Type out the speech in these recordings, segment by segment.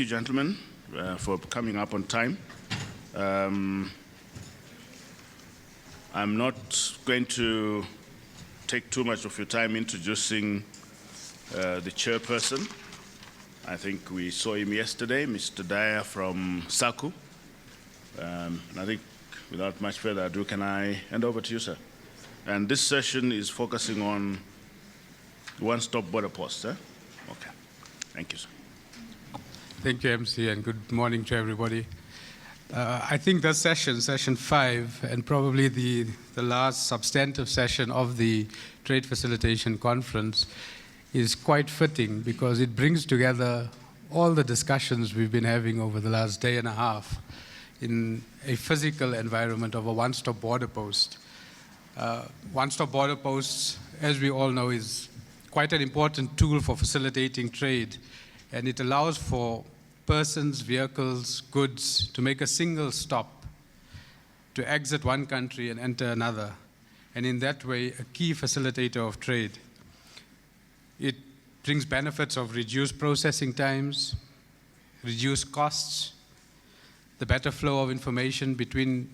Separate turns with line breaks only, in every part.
you, gentlemen, for coming up on time. I'm not going to take too much of your time introducing the chairperson. I think we saw him yesterday, Mr. Dyer from SACU. And I think without much further ado, can I hand over to you, sir? And this session is focusing on one-stop border posts, eh? Okay. Thank you, sir.
Thank you, MC, and good morning to everybody. I think this session, session 5, and probably the last substantive session of the Trade Facilitation Conference is quite fitting because it brings together all the discussions we've been having over the last day and a half in a physical environment of a one-stop border post. One-stop border posts, as we all know, is quite an important tool for facilitating trade, and it allows for persons, vehicles, goods to make a single stop to exit one country and enter another, and in that way a key facilitator of trade. It brings benefits of reduced processing times, reduced costs, the better flow of information between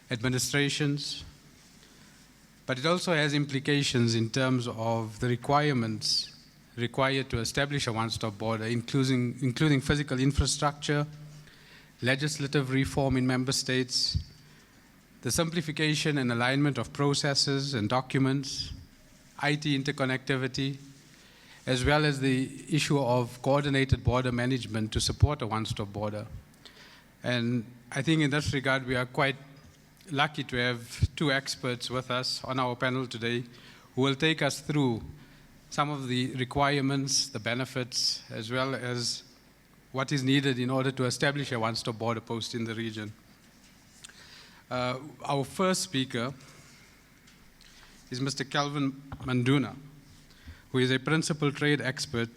administrations, but it also has implications in terms of the requirements required to establish a one-stop border, including physical infrastructure, legislative reform in member states, the simplification and alignment of processes and documents, IT interconnectivity, as well as the issue of coordinated border management to support a one-stop border. And I think in this regard, we are quite lucky to have two experts with us on our panel today who will take us through some of the requirements, the benefits, as well as what is needed in order to establish a one-stop border post in the region. Our first speaker is Mr. Calvin Manduna, who is a principal trade expert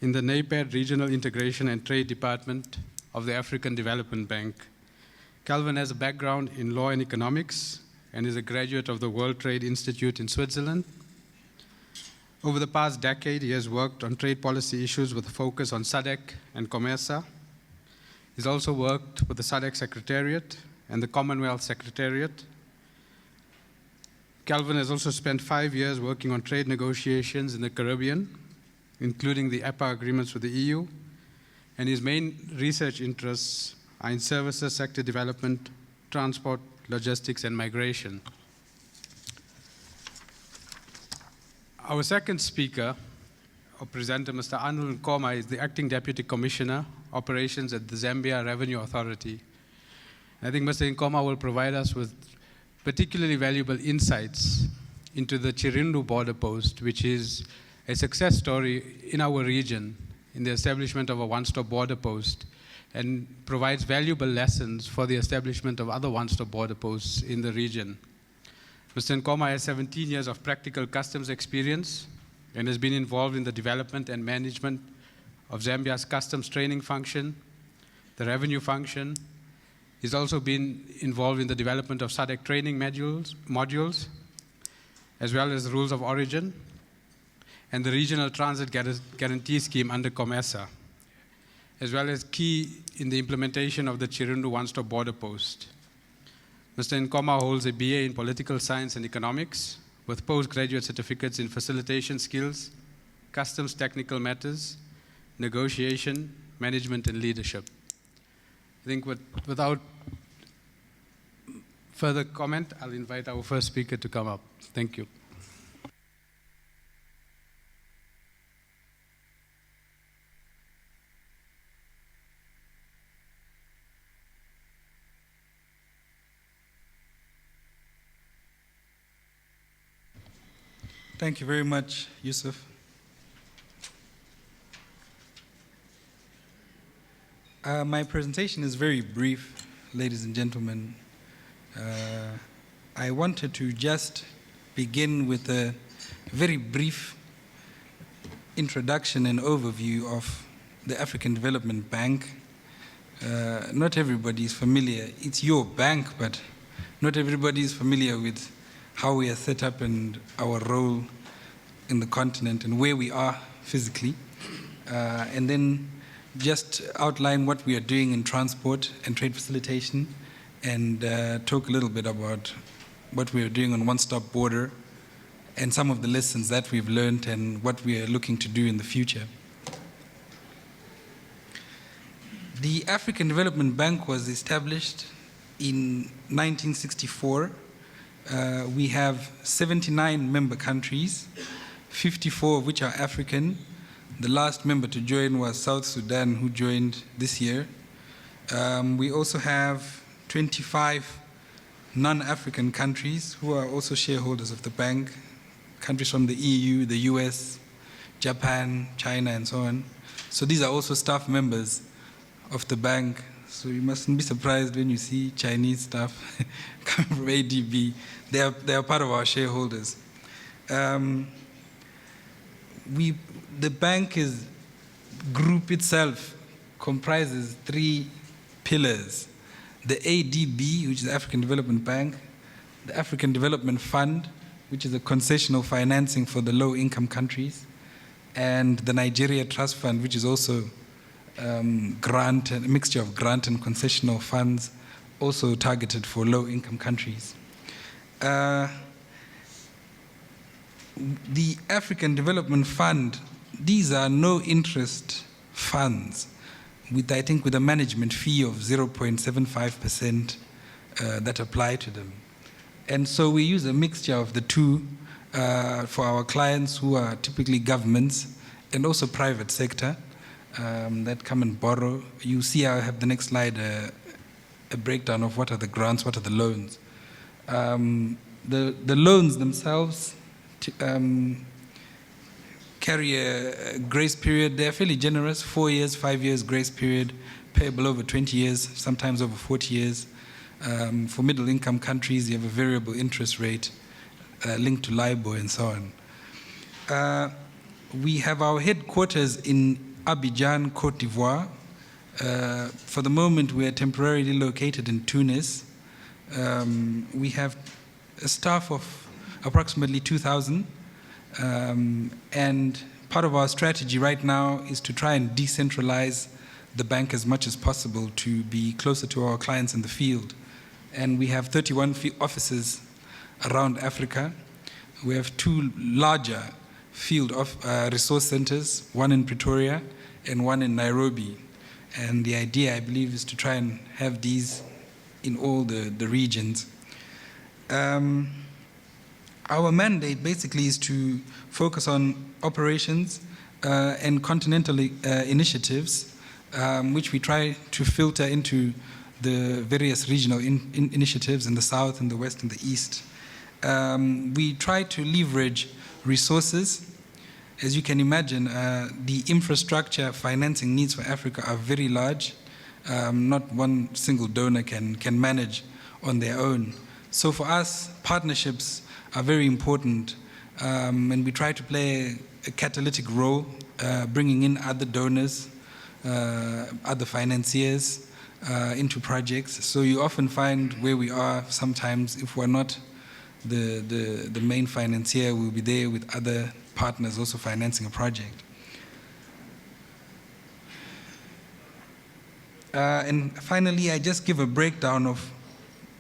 in the NAPAD Regional Integration and Trade Department of the African Development Bank. Calvin has a background in law and economics and is a graduate of the World Trade Institute in Switzerland. Over the past decade, he has worked on trade policy issues with a focus on SADC and COMESA. He's also worked with the SADC Secretariat and the Commonwealth Secretariat. Calvin has also spent 5 years working on trade negotiations in the Caribbean, including the EPA agreements with the EU, and his main research interests are in services, sector development, transport, logistics, and migration. Our second speaker, or presenter, Mr. Arnold Nkoma, is the Acting Deputy Commissioner, Operations at the Zambia Revenue Authority. I think Mr. Nkoma will provide us with particularly valuable insights into the Chirundu border post, which is a success story in our region in the establishment of a one-stop border post, and provides valuable lessons for the establishment of other one-stop border posts in the region. Mr. Nkoma has 17 years of practical customs experience and has been involved in the development and management of Zambia's customs training function, the revenue function. He's also been involved in the development of SADC training modules, as well as the rules of origin, and the regional transit guarantee scheme under COMESA, as well as key in the implementation of the Chirundu one-stop border post. Mr. Nkoma holds a BA in Political Science and Economics with postgraduate certificates in facilitation skills, customs technical matters, negotiation, management, and leadership. I think without further comment, I'll invite our first speaker to come up. Thank you.
Thank you very much, Yusuf. My presentation is very brief, ladies and gentlemen. I wanted to just begin with a very brief introduction and overview of the African Development Bank. Not everybody is familiar. It's your bank, but not everybody is familiar with how we are set up and our role in the continent and where we are physically. And then just outline what we are doing in transport and trade facilitation, and talk a little bit about what we are doing on one-stop border and some of the lessons that we've learned and what we are looking to do in the future. The African Development Bank was established in 1964. We have 79 member countries, 54 of which are African. The last member to join was South Sudan, who joined this year. We also have 25 non-African countries who are also shareholders of the bank, countries from the EU, the US, Japan, China, and so on. So these are also staff members of the bank. So you mustn't be surprised when you see Chinese staff coming from ADB. They are part of our shareholders. The bank group itself comprises 3 pillars: the ADB, which is the African Development Bank; the African Development Fund, which is a concessional financing for the low-income countries; and the Nigeria Trust Fund, which is also a mixture of grant and concessional funds, also targeted for low-income countries. The African Development Fund, these are no-interest funds, I think with a management fee of 0.75% that apply to them. And so we use a mixture of the two for our clients, who are typically governments and also private sector that come and borrow. You see, I have the next slide, a breakdown of what are the grants, what are the loans. The loans themselves carry a grace period. They're fairly generous, 4 years, 5 years grace period, payable over 20 years, sometimes over 40 years. For middle income countries, you have a variable interest rate linked to LIBOR and so on. We have our headquarters in Abidjan, Côte d'Ivoire. For the moment, we are temporarily located in Tunis. We have a staff of approximately 2,000. And part of our strategy right now is to try and decentralize the bank as much as possible to be closer to our clients in the field. And we have 31 offices around Africa. We have 2 larger field resource centers, one in Pretoria and one in Nairobi. And the idea, I believe, is to try and have these in all the regions. Our mandate basically is to focus on operations and continental initiatives, which we try to filter into the various regional initiatives in the south, in the west, and the east. We try to leverage resources. As you can imagine, the infrastructure financing needs for Africa are very large. Not one single donor can manage on their own. So for us, partnerships are very important, and we try to play a catalytic role, bringing in other donors, other financiers into projects. So you often find where we are, sometimes if we're not the main financier, we'll be there with other partners also financing a project. And finally, I just give a breakdown of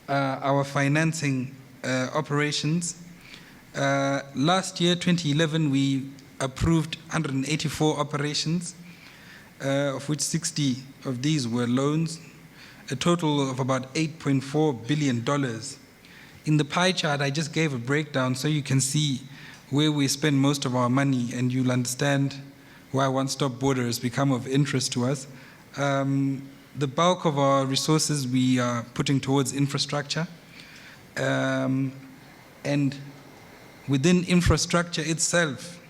our financing operations. Last year, 2011, we approved 184 operations, of which 60 of these were loans, a total of about $8.4 billion. In the pie chart, I just gave a breakdown so you can see where we spend most of our money, and you'll understand why one-stop border has become of interest to us. The bulk of our resources we are putting towards infrastructure. And within infrastructure itself,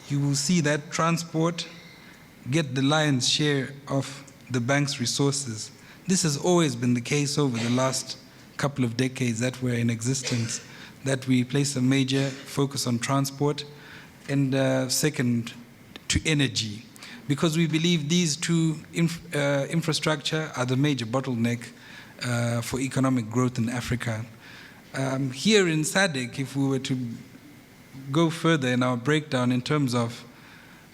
you will see that transport get the lion's share of the bank's resources. This has always been the case over the last couple of decades that we're in existence, that we place a major focus on transport, and second, to energy, because we believe these two infrastructure are the major bottleneck for economic growth in Africa. Here in SADC, if we were to go further in our breakdown in terms of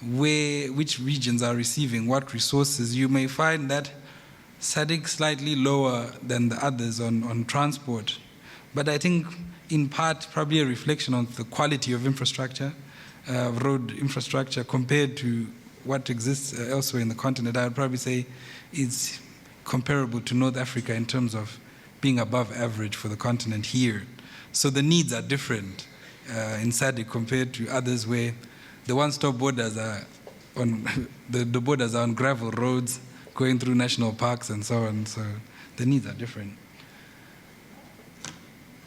which regions are receiving what resources, you may find that SADC slightly lower than the others on transport. But I think in part probably a reflection on the quality of infrastructure, road infrastructure compared to what exists elsewhere in the continent. I would probably say it's comparable to North Africa in terms of being above average for the continent here. So the needs are different in SADC compared to others where the one-stop borders are on the borders are on gravel roads going through national parks and so on. So the needs are different.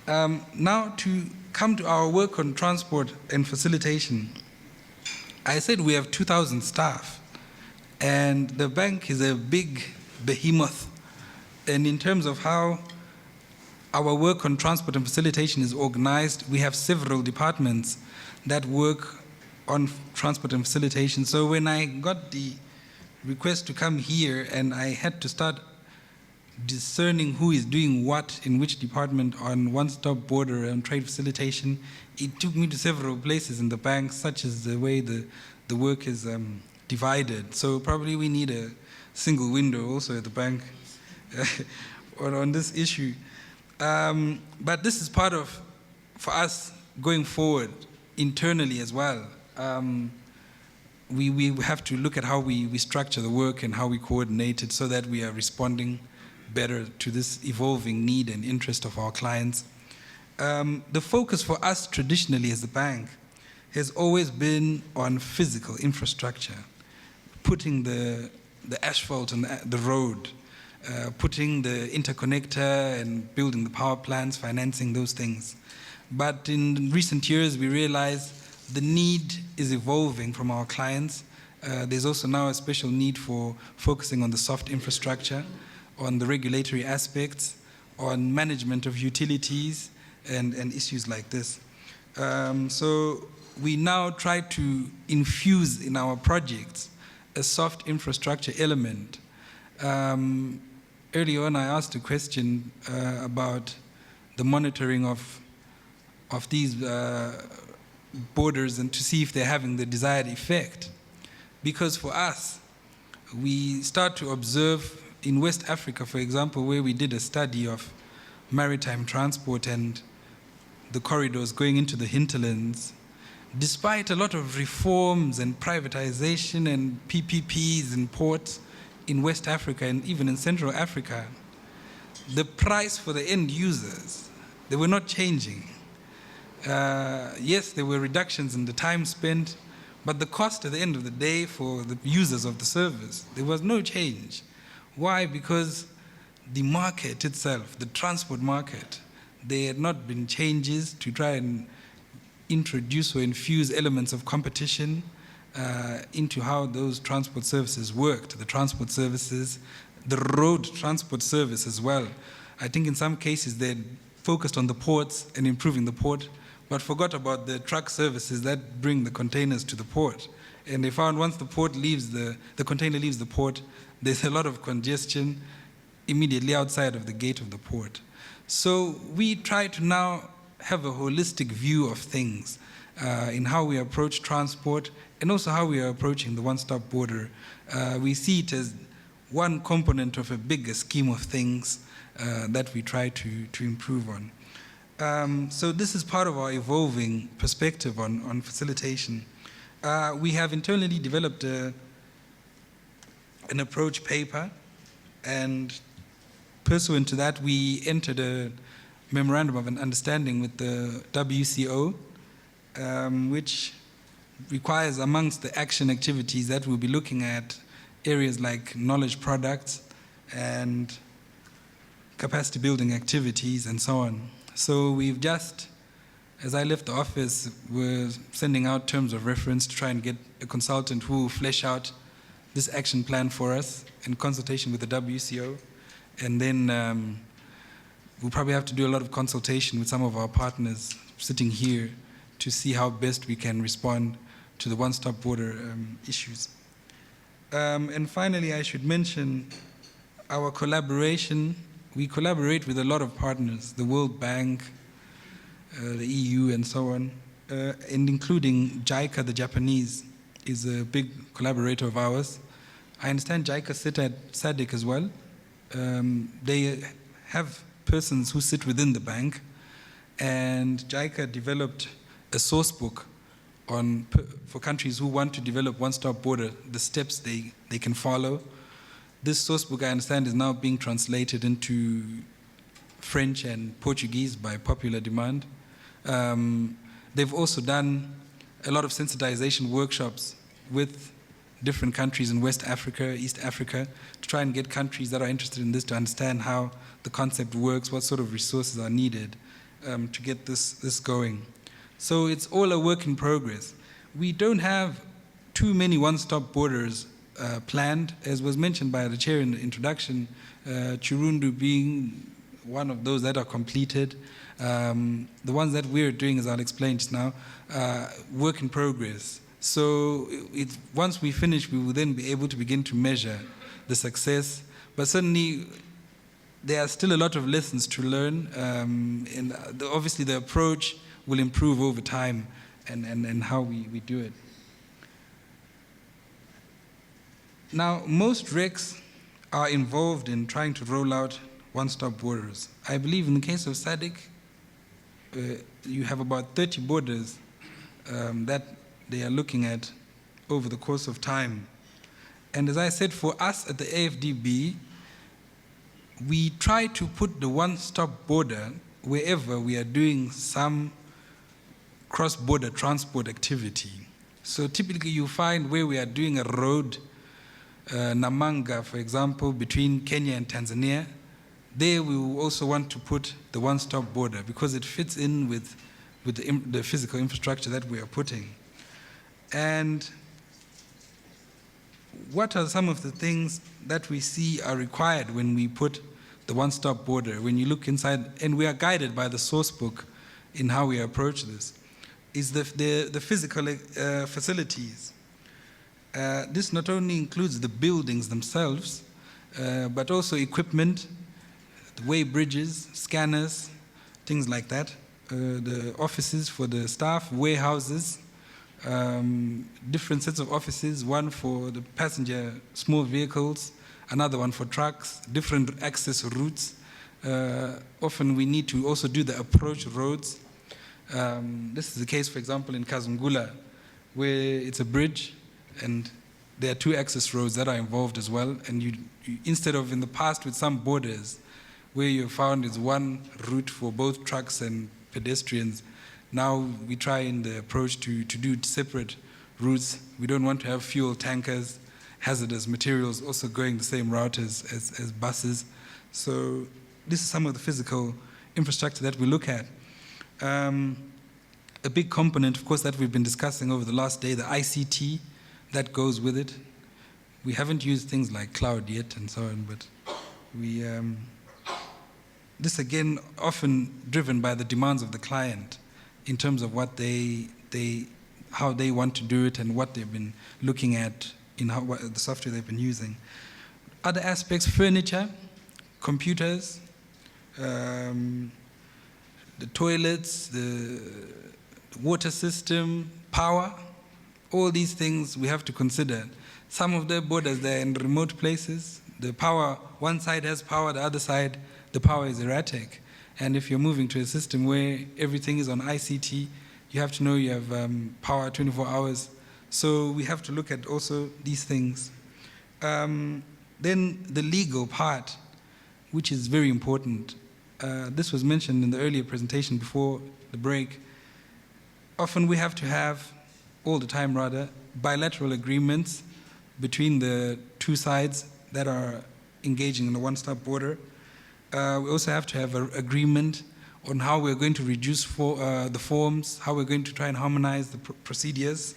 Now to come to our work on transport and facilitation, I said we have 2,000 staff, and the bank is a big behemoth. And in terms of how our work on transport and facilitation is organized, we have several departments that work on transport and facilitation. So when I got the request to come here and I had to start discerning who is doing what in which department on one-stop border and trade facilitation, it took me to several places in the bank, such as the way the work is divided. So probably we need a single window also at the bank on this issue. But this is part of, for us, going forward internally as well. We have to look at how we structure the work and how we coordinate it so that we are responding better to this evolving need and interest of our clients. The focus for us traditionally as a bank has always been on physical infrastructure, putting the asphalt on the road, putting the interconnector and building the power plants, financing those things. But in recent years, we realized the need is evolving from our clients. There's also now a special need for focusing on the soft infrastructure, on the regulatory aspects, on management of utilities, and issues like this. So we now try to infuse in our projects a soft infrastructure element. Early on, I asked a question about the monitoring of these borders and to see if they're having the desired effect. Because for us, we start to observe in West Africa, for example, where we did a study of maritime transport and the corridors going into the hinterlands, despite a lot of reforms and privatization and PPPs and ports in West Africa and even in Central Africa, the price for the end users, they were not changing. Yes, there were reductions in the time spent, but the cost at the end of the day for the users of the service, there was no change. Why? Because the market itself, the transport market, there had not been changes to try and introduce or infuse elements of competition into how those transport services worked, the transport services, the road transport service as well. I think in some cases they focused on the ports and improving the port, but forgot about the truck services that bring the containers to the port. And they found once the port leaves, the container leaves the port, there's a lot of congestion immediately outside of the gate of the port. So we try to now have a holistic view of things in how we approach transport and also how we are approaching the one-stop border. We see it as one component of a bigger scheme of things that we try to improve on. So this is part of our evolving perspective on facilitation. We have internally developed an approach paper, and pursuant to that, we entered a memorandum of an understanding with the WCO, which requires, amongst the action activities, that we'll be looking at areas like knowledge products and capacity building activities and so on. So we've just, as I left the office, we're sending out terms of reference to try and get a consultant who will flesh out this action plan for us in consultation with the WCO. And then we'll probably have to do a lot of consultation with some of our partners sitting here to see how best we can respond to the one-stop border issues. And finally, I should mention our collaboration. We collaborate with a lot of partners, the World Bank, the EU, and so on, and including JICA, the Japanese is a big collaborator of ours. I understand JICA sit at SADC as well. They have persons who sit within the bank, and JICA developed a source book for countries who want to develop one-stop border, the steps they can follow. This source book, I understand, is now being translated into French and Portuguese by popular demand. They've also done a lot of sensitization workshops with different countries in West Africa, East Africa, to try and get countries that are interested in this to understand how the concept works, what sort of resources are needed to get this going. So it's all a work in progress. We don't have too many one-stop borders planned, as was mentioned by the chair in the introduction, Chirundu being one of those that are completed. The ones that we're doing, as I'll explain just now, work in progress. So once we finish, we will then be able to begin to measure the success. But certainly, there are still a lot of lessons to learn, and obviously the approach will improve over time and how we do it. Now, most RECs are involved in trying to roll out one-stop borders. I believe in the case of SADC, you have about 30 borders that they are looking at over the course of time. And as I said, for us at the AFDB, we try to put the one-stop border wherever we are doing some cross-border transport activity. So typically you find where we are doing a road, Namanga, for example, between Kenya and Tanzania, there we will also want to put the one-stop border because it fits in with the physical infrastructure that we are putting. And what are some of the things that we see are required when we put the one-stop border? When you look inside, and we are guided by the source book in how we approach this, is the physical facilities. This not only includes the buildings themselves, but also equipment, the way bridges, scanners, things like that, the offices for the staff, warehouses, different sets of offices, one for the passenger small vehicles, another one for trucks, different access routes. Often we need to also do the approach roads. This is the case, for example, in Kazungula, where it's a bridge and there are two access roads that are involved as well. And you instead of in the past with some borders where you found is one route for both trucks and pedestrians, now we try in the approach to do separate routes. We don't want to have fuel tankers, hazardous materials also going the same route as buses. So this is some of the physical infrastructure that we look at. A big component, of course, that we've been discussing over the last day, the ICT that goes with it. We haven't used things like cloud yet and so on, but we, this again, often driven by the demands of the client in terms of what how they want to do it and what they've been looking at in the software they've been using. Other aspects, furniture, computers, the toilets, the water system, power, all these things we have to consider. Some of the borders, they're in remote places. The power, one side has power, the other side, the power is erratic. And if you're moving to a system where everything is on ICT, you have to know you have power 24 hours. So we have to look at also these things. Then the legal part, which is very important. This was mentioned in the earlier presentation before the break. Often we have to have, all the time rather, bilateral agreements between the two sides that are engaging in the one-stop border. We also have to have an agreement on how we're going to reduce the forms, how we're going to try and harmonize the procedures,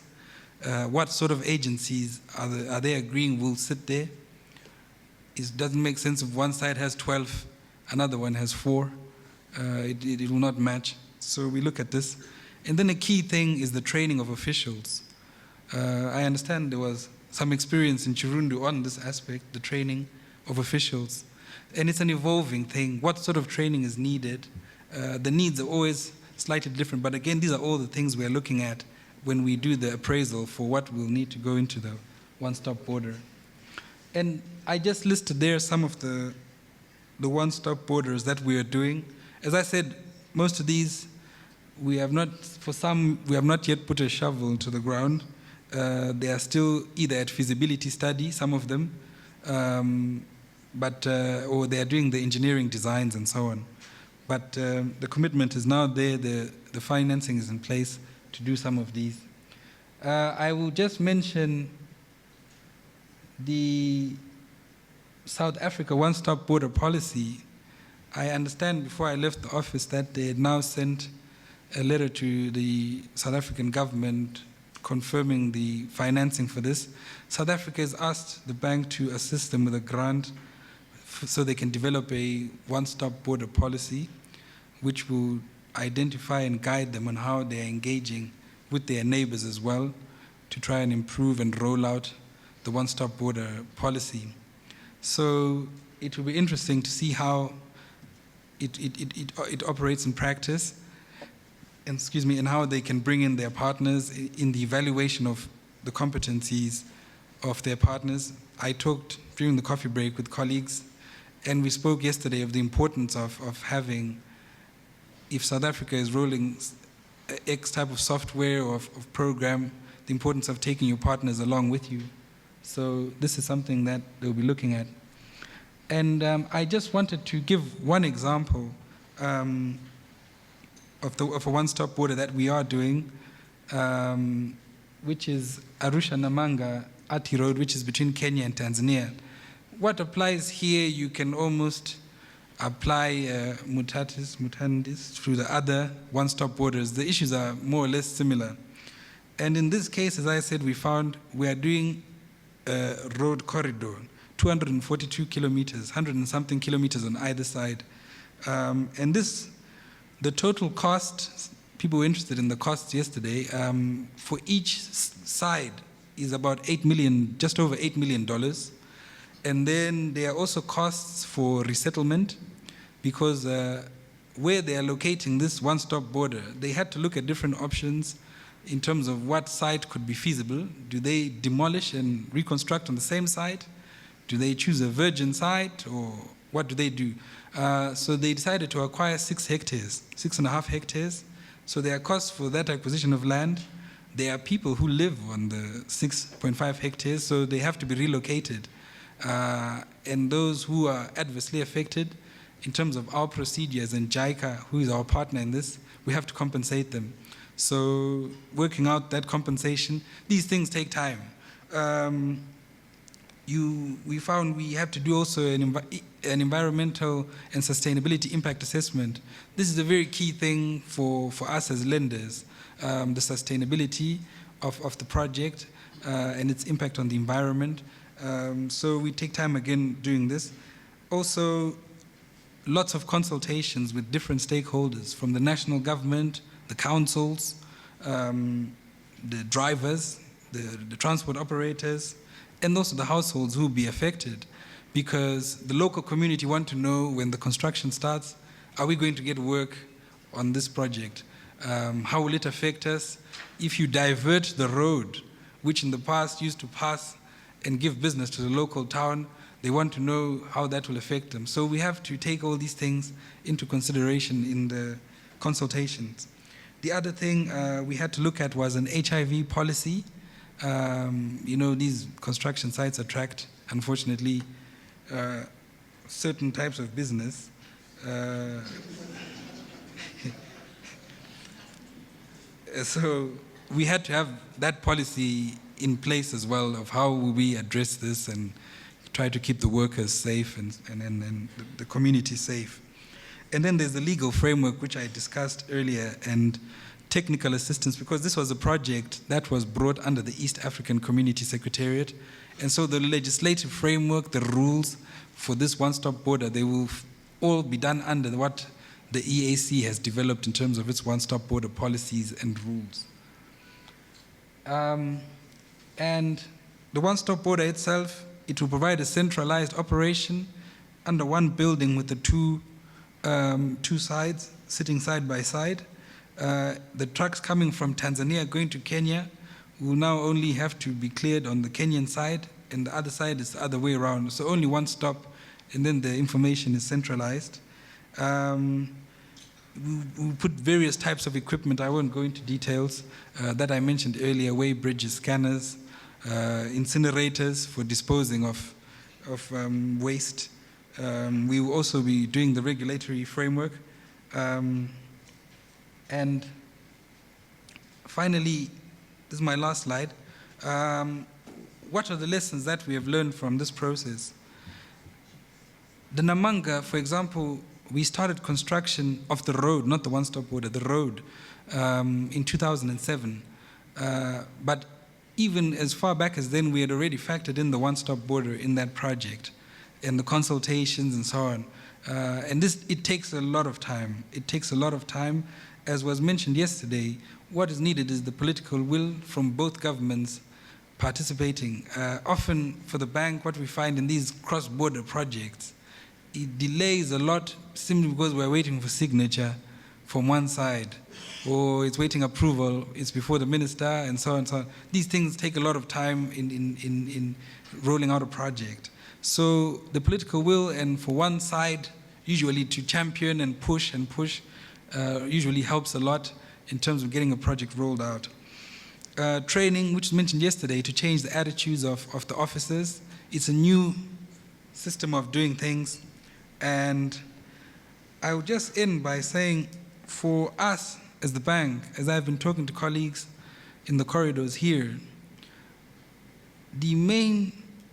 what sort of agencies are they agreeing will sit there. It doesn't make sense if one side has 12, another one has 4. It will not match. So we look at this. And then a key thing is the training of officials. I understand there was some experience in Chirundu on this aspect, the training of officials. And it's an evolving thing. What sort of training is needed? The needs are always slightly different. But again, these are all the things we are looking at when we do the appraisal for what will need to go into the one-stop border. And I just listed there some of the one-stop borders that we are doing. As I said, most of these, we have not yet put a shovel to the ground. They are still either at feasibility study, some of them, or they are doing the engineering designs and so on. But the commitment is now there, the financing is in place to do some of these. I will just mention the South Africa one-stop border policy. I understand before I left the office that they had now sent a letter to the South African government confirming the financing for this. South Africa has asked the bank to assist them with a grant so they can develop a one-stop border policy, which will identify and guide them on how they are engaging with their neighbors as well to try and improve and roll out the one-stop border policy. So it will be interesting to see how it operates in practice, and how they can bring in their partners in the evaluation of the competencies of their partners. I talked during the coffee break with colleagues, and we spoke yesterday of the importance of having, if South Africa is rolling X type of software or of program, the importance of taking your partners along with you. So this is something that they'll be looking at. And I just wanted to give one example of a one-stop border that we are doing, which is Arusha-Namanga Ati Road, which is between Kenya and Tanzania. What applies here, you can almost apply mutandis through the other one-stop borders. The issues are more or less similar. And in this case, as I said, we are doing a road corridor, 242 kilometers, 100 and something kilometers on either side. And the total cost, people were interested in the costs yesterday, for each side is about $8 million, just over $8 million. And then there are also costs for resettlement, because where they are locating this one-stop border, they had to look at different options in terms of what site could be feasible. Do they demolish and reconstruct on the same site? Do they choose a virgin site, or what do they do? So they decided to acquire 6.5 hectares. So there are costs for that acquisition of land. There are people who live on the 6.5 hectares, so they have to be relocated. And those who are adversely affected, in terms of our procedures, and JICA, who is our partner in this, we have to compensate them. So working out that compensation, these things take time. We found we have to do also an environmental and sustainability impact assessment. This is a very key thing for us as lenders, the sustainability of the project and its impact on the environment. So we take time again doing this. Also, lots of consultations with different stakeholders, from the national government, the councils, the drivers, the transport operators, and also the households who will be affected, because the local community want to know when the construction starts, are we going to get work on this project? How will it affect us? If you divert the road, which in the past used to pass and give business to the local town, they want to know how that will affect them. So we have to take all these things into consideration in the consultations. The other thing we had to look at was an HIV policy. These construction sites attract, unfortunately, certain types of business. So we had to have that policy in place as well, of how will we address this and try to keep the workers safe and the community safe. And then there's the legal framework, which I discussed earlier, and technical assistance, because this was a project that was brought under the East African Community Secretariat. And so the legislative framework, the rules for this one-stop border, they will all be done under what the EAC has developed in terms of its one-stop border policies and rules. And the one-stop border itself, it will provide a centralized operation under one building with the two sides sitting side by side. The trucks coming from Tanzania going to Kenya will now only have to be cleared on the Kenyan side, and the other side is the other way around. So only one stop, and then the information is centralized. We put various types of equipment. I won't go into details that I mentioned earlier: weigh bridges, scanners, incinerators for disposing of waste. We will also be doing the regulatory framework. And finally, this is my last slide. What are the lessons that we have learned from this process? The Namanga, for example, we started construction of the road, not the one-stop border, the road, in 2007. But even as far back as then, we had already factored in the one-stop border in that project, and the consultations and so on. And it takes a lot of time. It takes a lot of time. As was mentioned yesterday, what is needed is the political will from both governments participating. Often for the bank, what we find in these cross-border projects, it delays a lot simply because we're waiting for signature from one side, or it's waiting approval, it's before the minister, and so on and so on. These things take a lot of time in rolling out a project. So the political will, and for one side, usually to champion and push, usually helps a lot in terms of getting a project rolled out. Training, which was mentioned yesterday, to change the attitudes of the officers. It's a new system of doing things. And I would just end by saying, for us as the bank, as I've been talking to colleagues in the corridors here, the main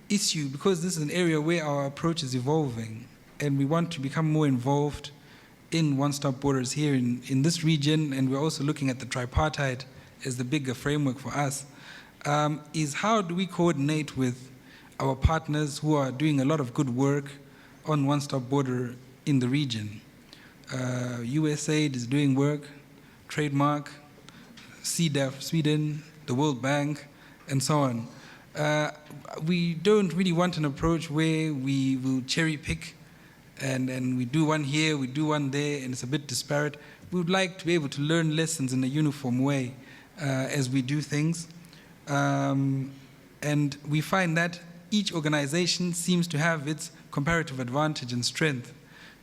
issue, because this is an area where our approach is evolving, and we want to become more involved in one-stop borders here in this region, and we're also looking at the tripartite as the bigger framework for us, is how do we coordinate with our partners who are doing a lot of good work on one-stop border in the region. USAID is doing work, Trademark, CDF, Sweden, the World Bank, and so on. We don't really want an approach where we will cherry pick and we do one here, we do one there, and it's a bit disparate. We would like to be able to learn lessons in a uniform way as we do things. And we find that each organization seems to have its comparative advantage and strength.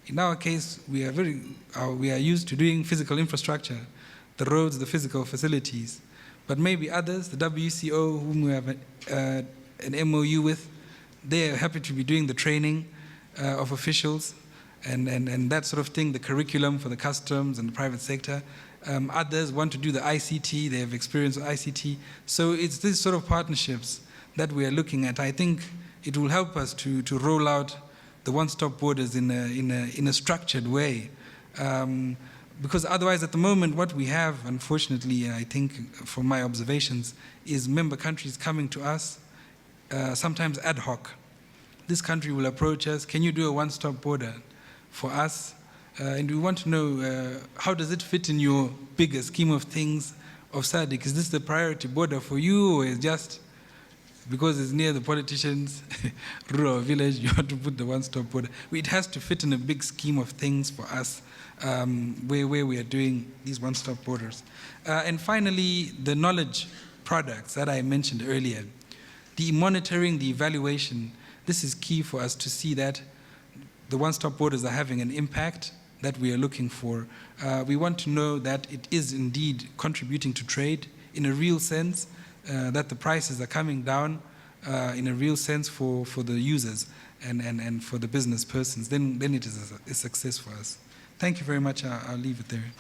In our case, we are used to doing physical infrastructure, the roads, the physical facilities. But maybe others, the WCO, whom we have an MOU with, they are happy to be doing the training of officials and that sort of thing, the curriculum for the customs and the private sector. Others want to do the ICT, they have experience with ICT. So it's these sort of partnerships that we are looking at. I think it will help us to roll out the one-stop borders in a structured way. Because otherwise, at the moment, what we have, unfortunately, I think, from my observations, is member countries coming to us, sometimes ad hoc. This country will approach us, can you do a one-stop border for us? And we want to know, how does it fit in your bigger scheme of things of SADC? Is this the priority border for you, or is just because it's near the politicians, rural village, you want to put the one-stop border? It has to fit in a big scheme of things for us, where we are doing these one-stop borders. And finally, the knowledge products that I mentioned earlier. The monitoring, the evaluation, this is key for us to see that the one-stop borders are having an impact that we are looking for. We want to know that it is indeed contributing to trade in a real sense, that the prices are coming down in a real sense for the users and for the business persons. Then it is a success for us. Thank you very much. I'll leave it there.